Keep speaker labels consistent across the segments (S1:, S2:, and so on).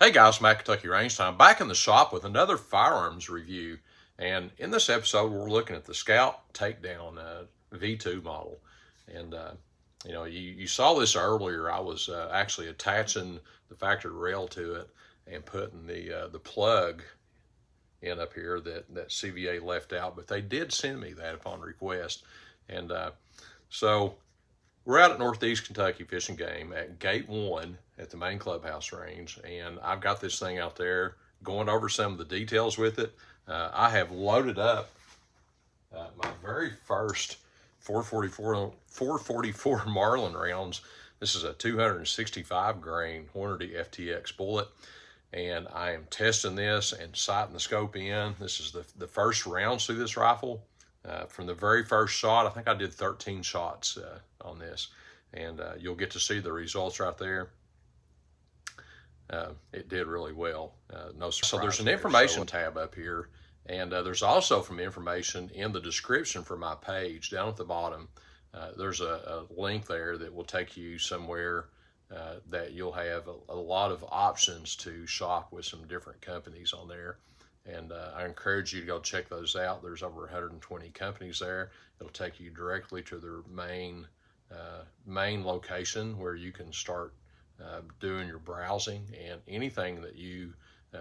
S1: Hey guys, Matt Kentucky Range Time, back in the shop with another firearms review. And in this episode, we're looking at the Scout Takedown V2 model. And you saw this earlier. I was actually attaching the factory rail to it and putting the plug in up here that CVA left out. But they did send me that upon request. And so we're out at Northeast Kentucky Fish and Game at Gate 1 at the main clubhouse range, and I've got this thing out there going over some of the details with it. I have loaded up my very first 444 Marlin rounds. This is a 265 grain Hornady FTX bullet, and I am testing this and sighting the scope in. This is the first rounds through this rifle. From the very first shot, I think I did 13 shots on this, and you'll get to see the results right there. It did really well. No surprise. So there's an information tab up here, and there's also some information in the description for my page down at the bottom. There's a link there that will take you somewhere that you'll have a lot of options to shop with some different companies on there. And I encourage you to go check those out. There's over 120 companies there. It'll take you directly to their main location where you can start doing your browsing, and anything that you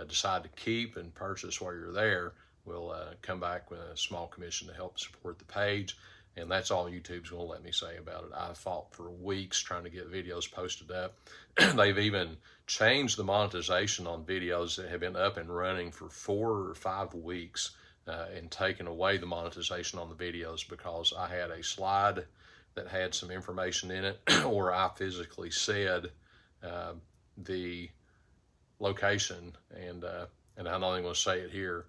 S1: decide to keep and purchase while you're there will come back with a small commission to help support the page. And that's all YouTube's going to let me say about it. I fought for weeks trying to get videos posted up. They've even changed the monetization on videos that have been up and running for 4 or 5 weeks and taken away the monetization on the videos because I had a slide that had some information in it or I physically said the location, and I'm not even going to say it here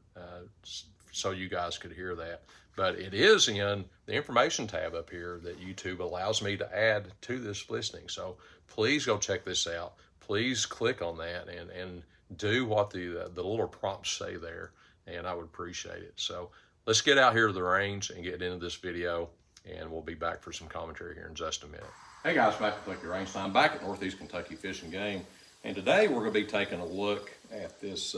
S1: so you guys could hear that. But it is in the information tab up here that YouTube allows me to add to this listing. So please go check this out. Please click on that and do what the little prompts say there, and I would appreciate it. So let's get out here to the range and get into this video, and we'll be back for some commentary here in just a minute. Hey guys, back at Kentucky Range Time, back at Northeast Kentucky Fish and Game, and today we're going to be taking a look at this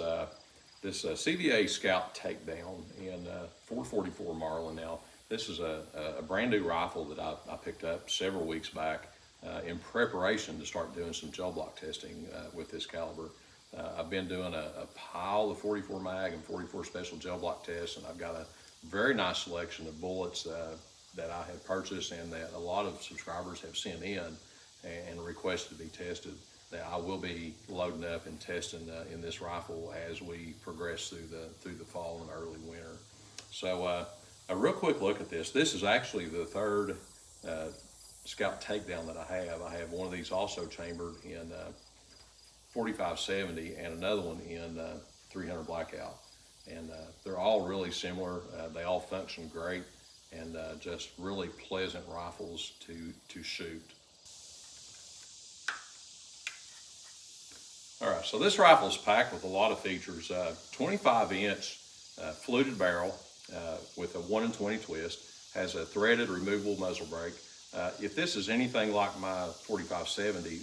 S1: CVA Scout Takedown in 444 Marlin. Now, this is a brand new rifle that I picked up several weeks back in preparation to start doing some gel block testing with this caliber. I've been doing a pile of 44 mag and 44 special gel block tests, and I've got a very nice selection of bullets that I have purchased and that a lot of subscribers have sent in and requested to be tested, that I will be loading up and testing in this rifle as we progress through the fall and early winter. So a real quick look at this. This is actually the third Scout Takedown that I have. I have one of these also chambered in 4570 and another one in 300 Blackout. And they're all really similar. They all function great and just really pleasant rifles to shoot. All right, so this rifle is packed with a lot of features. 25-inch fluted barrel with a 1 in 20 twist, has a threaded removable muzzle brake. If this is anything like my 4570,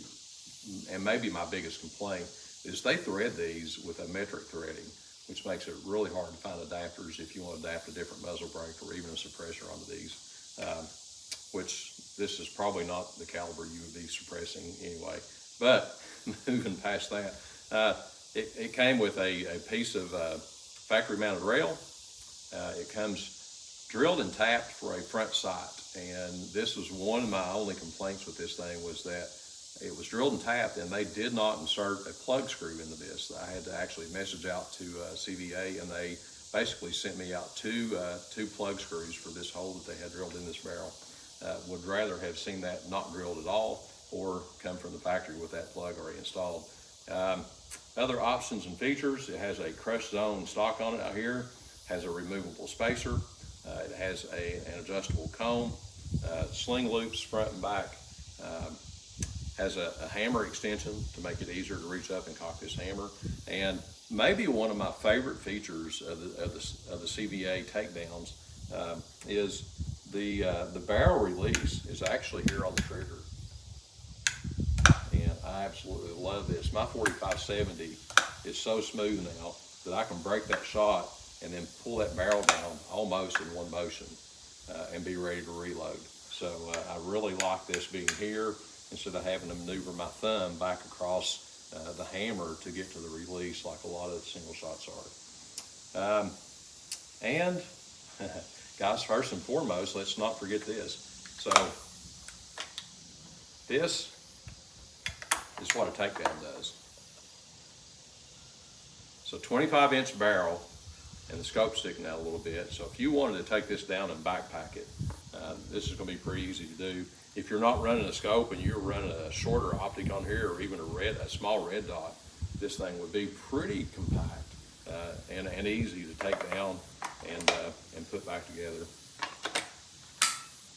S1: and maybe my biggest complaint, is they thread these with a metric threading, which makes it really hard to find adapters if you want to adapt a different muzzle brake or even a suppressor onto these, which this is probably not the caliber you would be suppressing anyway. But moving past that, it came with a piece of factory mounted rail. It comes drilled and tapped for a front sight, and this was one of my only complaints with this thing, was that it was drilled and tapped and they did not insert a plug screw into this. I had to actually message out to CVA, and they basically sent me out two plug screws for this hole that they had drilled in this barrel. Would rather have seen that not drilled at all or come from the factory with that plug already installed. Other options and features: it has a crush zone stock on it out here, has a removable spacer, it has an adjustable comb, sling loops front and back, has a hammer extension to make it easier to reach up and cock this hammer. And maybe one of my favorite features of the CVA takedowns is the barrel release is actually here on the trigger. And I absolutely love this. My 4570 is so smooth now that I can break that shot and then pull that barrel down almost in one motion and be ready to reload. So I really like this being here instead of having to maneuver my thumb back across the hammer to get to the release like a lot of the single shots are. And guys, first and foremost, let's not forget this. So this is what a takedown does. So 25-inch barrel, and the scope's sticking out a little bit. So if you wanted to take this down and backpack it, this is going to be pretty easy to do. If you're not running a scope and you're running a shorter optic on here, or even a small red dot, this thing would be pretty compact and easy to take down and put back together.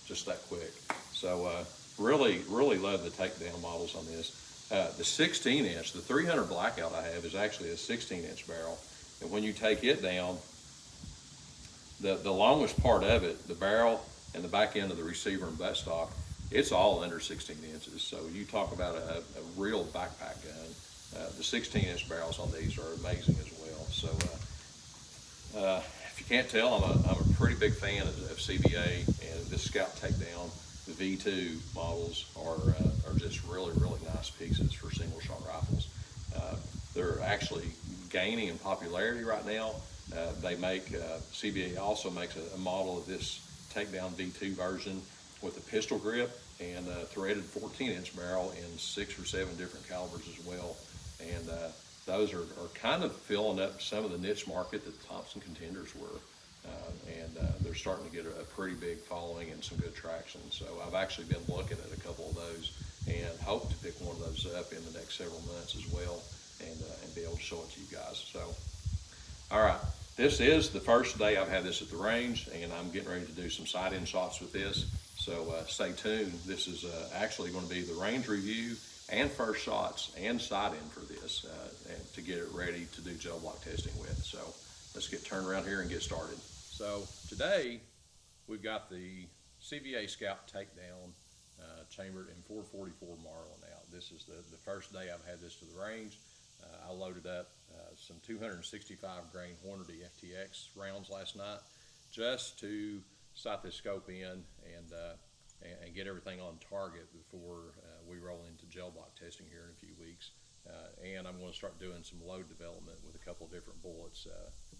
S1: Just that quick. So really love the takedown models on this. The 16-inch, the 300 blackout I have is actually a 16-inch barrel. And when you take it down, the longest part of it, the barrel and the back end of the receiver and buttstock, it's all under 16 inches. So you talk about a real backpack gun. The 16-inch barrels on these are amazing as well. So if you can't tell, I'm a pretty big fan of CVA, and this Scout Takedown, the V2 models are just really nice pieces for single shot rifles. They're actually gaining in popularity right now. CVA also makes a model of this Takedown V2 version with a pistol grip and a threaded 14-inch barrel in 6 or 7 different calibers as well. And those are kind of filling up some of the niche market that Thompson contenders were. They're starting to get a pretty big following and some good traction. So I've actually been looking at a couple of those and hope to pick one of those up in the next several months as well, and be able to show it to you guys. So, all right, this is the first day I've had this at the range, and I'm getting ready to do some sight-in shots with this. So stay tuned. This is actually going to be the range review and first shots and sight-in for this, and to get it ready to do gel block testing with. So let's get turned around here and get started. So today we've got the CVA Scout Takedown chambered in 444 Marlin out. This is the first day I've had this to the range. I loaded up some 265 grain Hornady FTX rounds last night just to sight this scope in and get everything on target before we roll into gel block testing here in a few weeks. And I'm going to start doing some load development with a couple of different bullets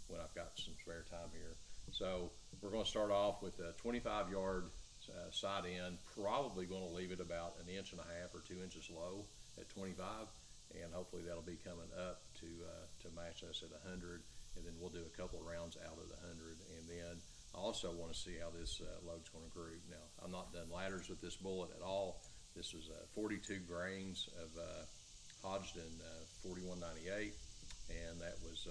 S1: when I've got some spare time here. So we're going to start off with a 25-yard sight in, probably going to leave it about 1.5 inches or 2 inches low at 25, and hopefully that'll be coming up to match us at 100, and then we'll do a couple of rounds out of the 100, and then I also want to see how this load's going to group. Now, I've not done ladders with this bullet at all. This was 42 grains of Hodgdon 4198, and that was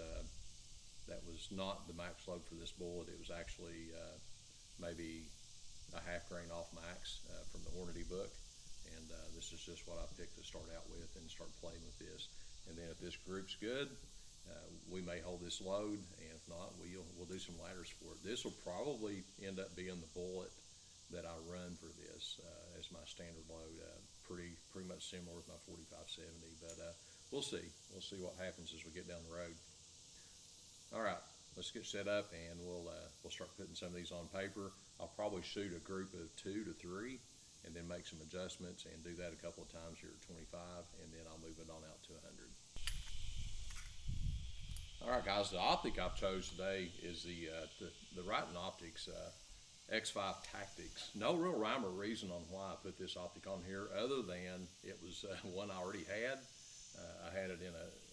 S1: not the max load for this bullet. It was actually maybe a half grain off max from the Hornady book, and this is just what I picked to start out with and start playing with this. And then if this group's good, we may hold this load, and if not, we'll do some ladders for it. This will probably end up being the bullet that I run for this as my standard load. Pretty much similar with my 4570, but we'll see. We'll see what happens as we get down the road. All right, let's get set up, and we'll start putting some of these on paper. I'll probably shoot a group of 2 to 3, and then make some adjustments and do that a couple of times here at 25, and then I'll move it on out to 100. All right, guys, the optic I've chose today is the Wright & Optics X5 Tactics. No real rhyme or reason on why I put this optic on here, other than it was one I already had. I had it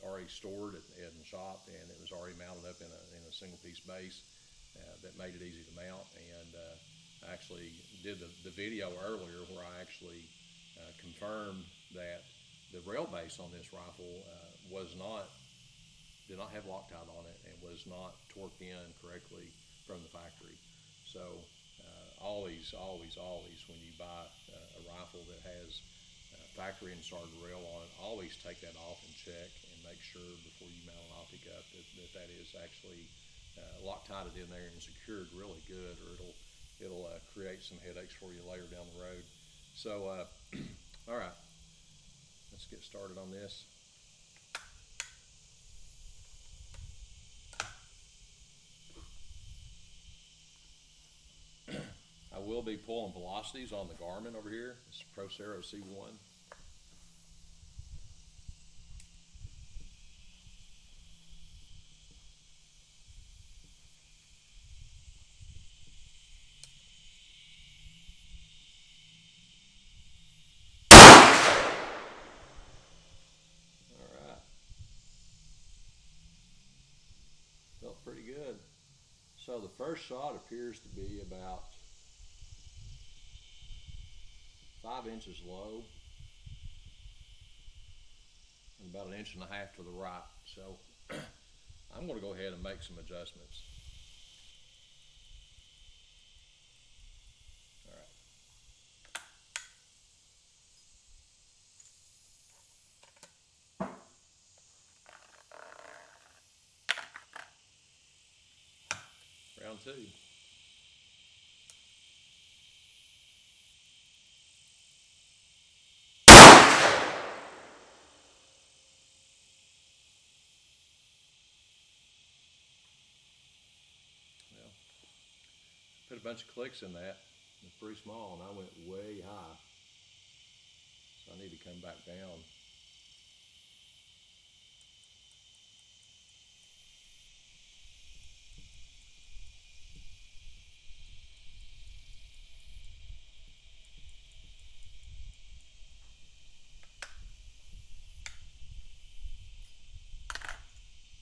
S1: already stored in the shop, and it was already mounted up in a single piece base that made it easy to mount. And I actually did the video earlier where I actually confirmed that the rail base on this rifle did not have Loctite on it and was not torqued in correctly from the factory. So always when you buy a rifle that has factory installed rail on it, always take that off and check and make sure before you mount an optic up that is actually Loctited in there and secured really good, or it'll create some headaches for you later down the road. So all right, let's get started on this. be pulling velocities on the Garmin over here. It's Procero C1. All right. Felt pretty good. So the first shot appears to be about 5 inches low and about 1.5 inches to the right. So I'm going to go ahead and make some adjustments. All right. Round 2. Put a bunch of clicks in that. It's pretty small, and I went way high. So I need to come back down.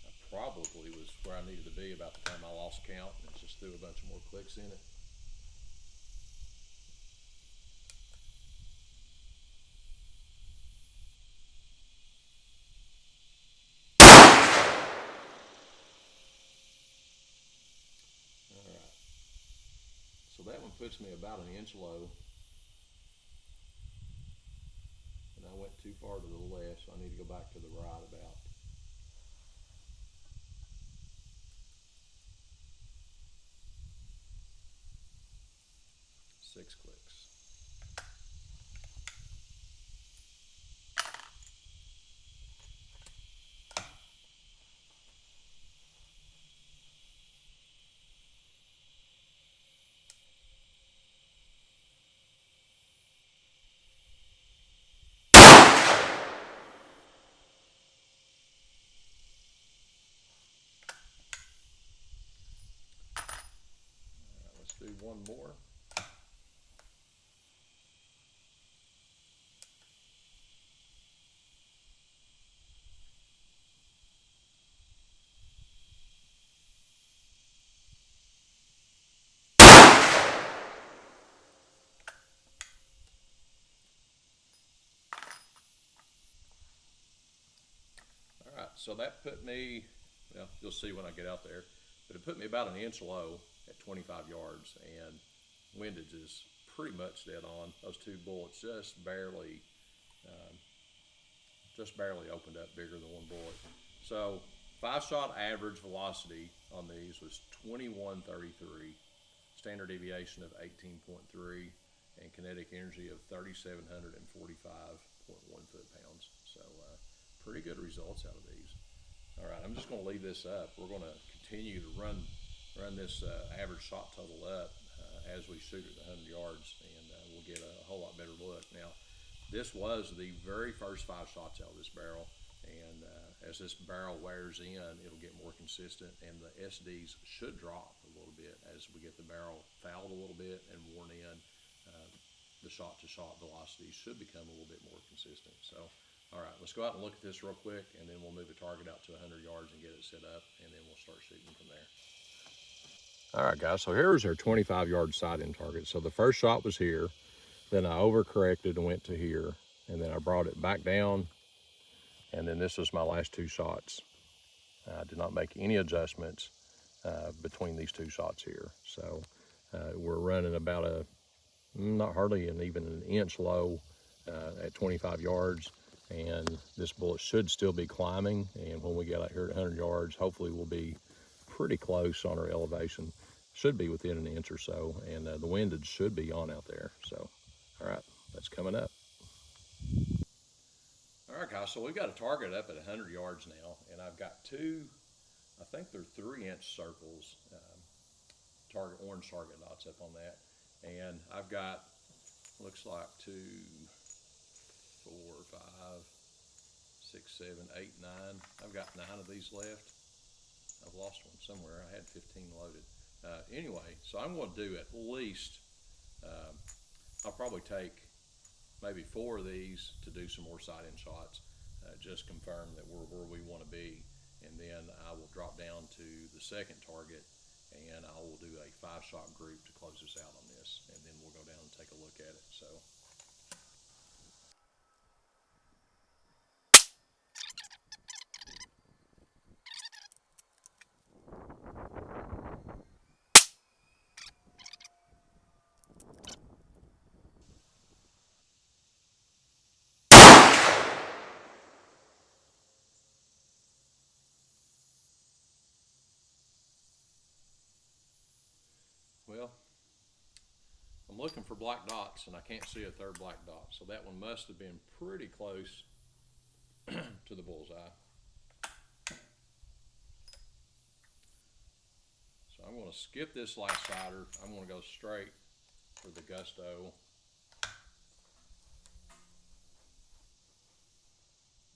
S1: I probably was where I needed to be about the time I lost count, and just threw a bunch more clicks in it. Alright, so that one puts me about 1 inch low, and I went too far to the left, so I need to go back to the right about. Six clicks. Let's do one more. Alright, so that put me, well, you'll see when I get out there, but it put me about 1 inch low at 25 yards, and windage is pretty much dead on. Those two bullets just barely opened up bigger than one bullet. So 5-shot average velocity on these was 2133, standard deviation of 18.3, and kinetic energy of 3,745.1 foot-pounds. So pretty good results out of these. All right, I'm just going to leave this up. We're going to continue to run this average shot total up as we shoot at 100 yards, and we'll get a whole lot better look. Now, this was the very first 5 shots out of this barrel, and as this barrel wears in, it'll get more consistent, and the SDs should drop a little bit as we get the barrel fouled a little bit and worn in. The shot-to-shot velocity should become a little bit more consistent. So, all right, let's go out and look at this real quick, and then we'll move the target out to 100 yards and get it set up, and then we'll start shooting from there. All right, guys, so here's our 25-yard sight-in target. So the first shot was here, then I overcorrected and went to here, and then I brought it back down, and then this was my last 2 shots. I did not make any adjustments between these 2 shots here. So we're running about not hardly even 1 inch low at 25 yards, and this bullet should still be climbing, and when we get out here at 100 yards, hopefully we'll be pretty close on our elevation. Should be within 1 inch or so, and the windage should be on out there. So, all right, that's coming up. All right, guys, so we've got a target up at 100 yards now, and I've got 2, I think they're 3-inch circles, orange target dots up on that. And I've got, looks like 2, 4, 5, 6, 7, 8, 9. I've got 9 of these left. I've lost one somewhere. I had 15 loaded. Anyway, so I'm going to do at least, I'll probably take maybe 4 of these to do some more sight-in shots, just confirm that we're where we want to be, and then I will drop down to the second target, and I will do a 5-shot group to close us out on this, and then we'll go down and take a look at it. So. Well, I'm looking for black dots, and I can't see a third black dot, so that one must have been pretty close to the bullseye. So I'm going to skip this last sighter. I'm going to go straight for the gusto.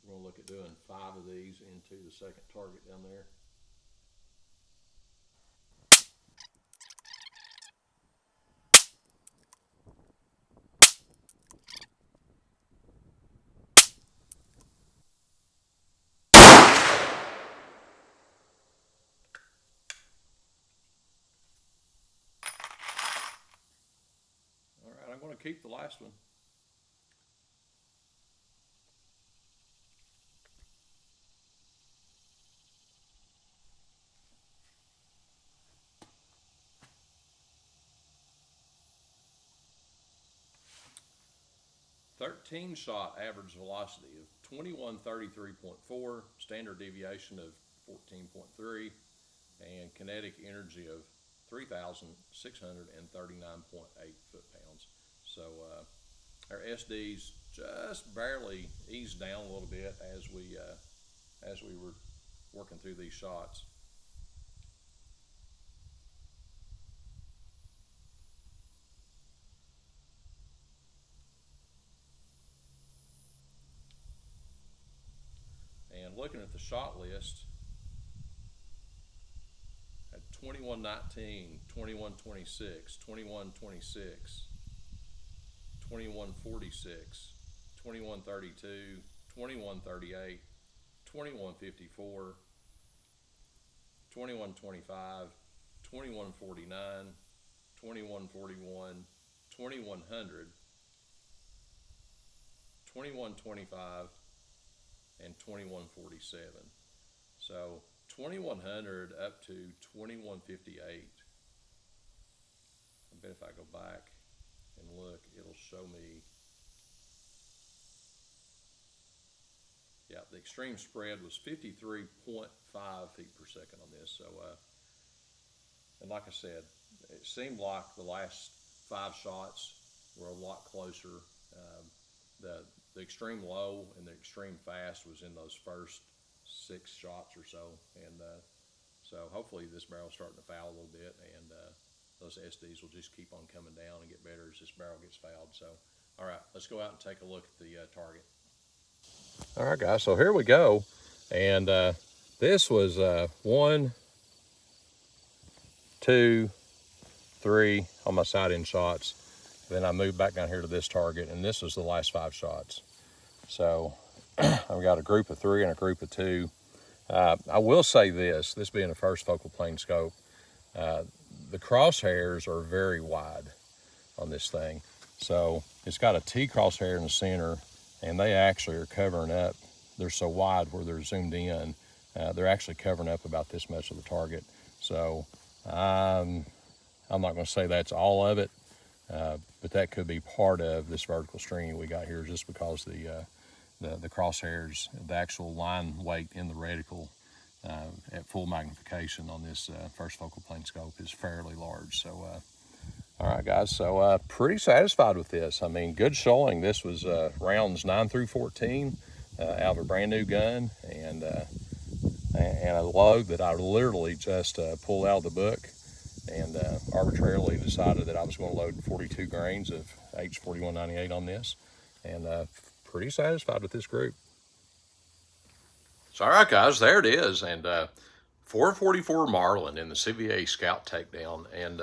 S1: We're going to look at doing 5 of these into the second target down there. All right, I'm going to keep the last one. Shot average velocity of 2133.4, standard deviation of 14.3, and kinetic energy of 3,639.8 foot-pounds. So our SDs just barely eased down a little bit as we were working through these shots. And looking at the shot list, at 2119, 2126, 2126, 2146, 2132, 2138, 2154, 2125, 2149, 2141, 2100, 2125, and 2147. So 2100 up to 2158. I bet if I go back and look, it'll show me. Yeah, the extreme spread was 53.5 feet per second on this. So, and like I said, it seemed like the last 5 shots were a lot closer. The extreme low and the extreme fast was in those first 6 shots or so, and so hopefully this barrel's starting to foul a little bit, and those SDs will just keep on coming down and get better as this barrel gets fouled. So, all right, let's go out and take a look at the target. All right, guys, so here we go, and this was 1, 2, 3 on my side-in shots. Then I moved back down here to this target, and this was the last 5 shots. So I've got a group of 3 and a group of 2. I will say this being a first focal plane scope, the crosshairs are very wide on this thing. So it's got a T crosshair in the center, and they actually are covering up. They're so wide where they're zoomed in, they're actually covering up about this much of the target. So I'm not going to say that's all of it. But that could be part of this vertical string we got here, just because the crosshairs, the actual line weight in the reticle at full magnification on this first focal plane scope is fairly large. So, all right, guys, so pretty satisfied with this. I mean, good showing. This was rounds 9 through 14 out of a brand new gun, and a load that I literally just pulled out of the book. and arbitrarily decided that I was going to load 42 grains of H4198 on this, and pretty satisfied with this group. So all right guys, there it is, and 444 Marlin in the CVA Scout takedown, and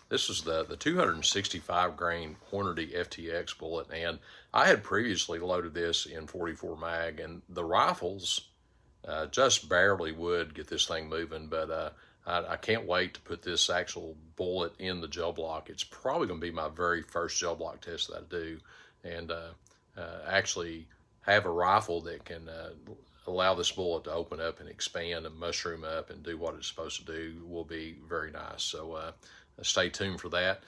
S1: this is the 265 grain Hornady FTX bullet, and I had previously loaded this in 44 mag, and the rifles just barely would get this thing moving, but I can't wait to put this actual bullet in the gel block. It's probably going to be my very first gel block test that I do, and actually have a rifle that can allow this bullet to open up and expand and mushroom up and do what it's supposed to do will be very nice. So stay tuned for that.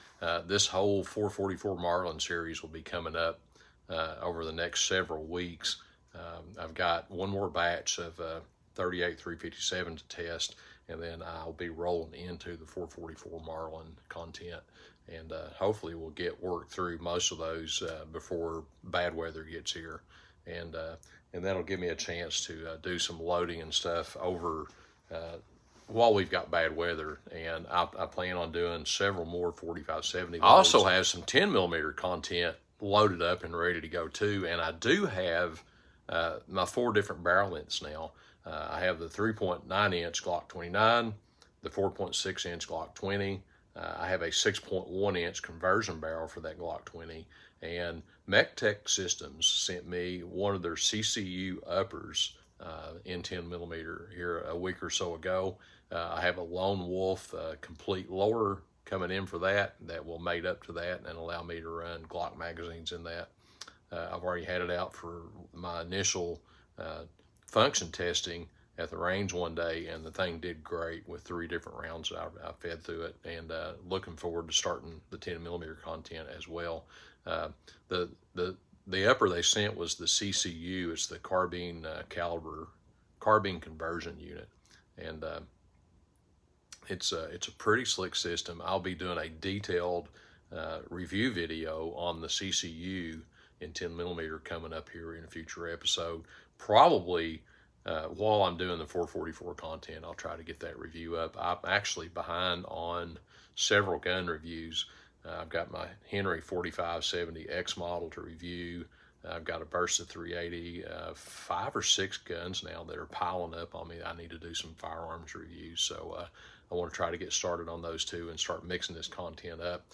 S1: This whole 444 Marlin series will be coming up over the next several weeks. I've got one more batch of 38 357 to test, and then I'll be rolling into the 444 Marlin content, and hopefully we'll get worked through most of those before bad weather gets here, and that'll give me a chance to do some loading and stuff over while we've got bad weather. And I plan on doing several more 4570 loads. I also have some 10 millimeter content loaded up and ready to go too, and I do have my 4 different barrel lengths now. I have the 3.9 inch Glock 29, the 4.6 inch Glock 20. I have a 6.1 inch conversion barrel for that Glock 20, and MechTech Systems sent me one of their CCU uppers in 10 millimeter here a week or so ago. I have a Lone Wolf complete lower coming in for that will mate up to that and allow me to run Glock magazines in that. I've already had it out for my initial function testing at the range one day, and the thing did great with 3 different rounds that I fed through it, and looking forward to starting the 10 millimeter content as well. The upper they sent was the CCU. It's the carbine caliber carbine conversion unit, and it's a pretty slick system. I'll be doing a detailed review video on the CCU in 10 millimeter coming up here in a future episode. Probably while I'm doing the 444 content, I'll try to get that review up. I'm actually behind on several gun reviews. I've got my Henry 4570X model to review. I've got a Bursa 380, 5 or 6 guns now that are piling up on me. I need to do some firearms reviews, so I want to try to get started on those too and start mixing this content up.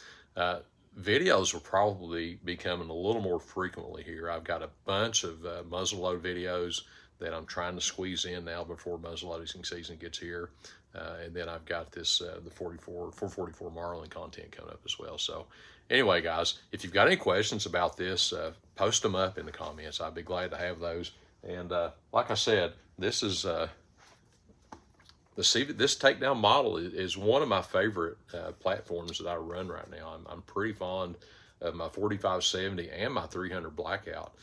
S1: Videos will probably be coming a little more frequently here. I've got a bunch of muzzleload videos that I'm trying to squeeze in now before muzzleloading season gets here. And then I've got this the 444 Marlin content coming up as well. So anyway, guys, if you've got any questions about this, post them up in the comments. I'd be glad to have those. And like I said, this is this takedown model is one of my favorite platforms that I run right now. I'm pretty fond of my 4570 and my 300 Blackout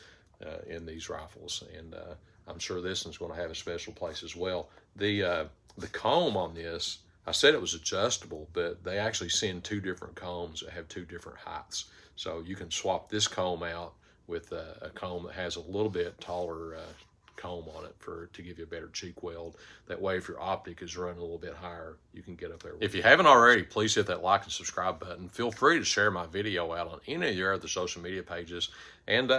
S1: in these rifles, and I'm sure this one's going to have a special place as well. The comb on this, I said it was adjustable, but they actually send 2 different combs that have 2 different heights. So you can swap this comb out with a comb that has a little bit taller comb on it to give you a better cheek weld. That way, if your optic is running a little bit higher, you can get up there. If you haven't already, please hit that like and subscribe button. Feel free to share my video out on any of your other social media pages, and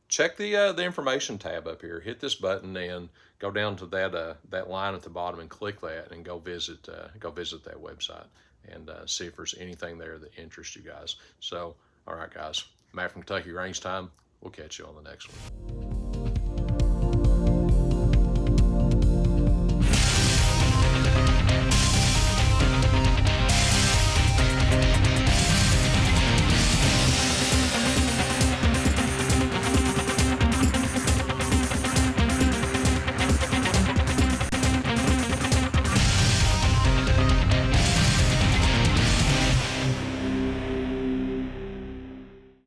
S1: check the information tab up here. Hit this button and go down to that line at the bottom and click that, and go visit that website and see if there's anything there that interests you guys. So, all right, guys, Matt from Kentucky Range Time. We'll catch you on the next one.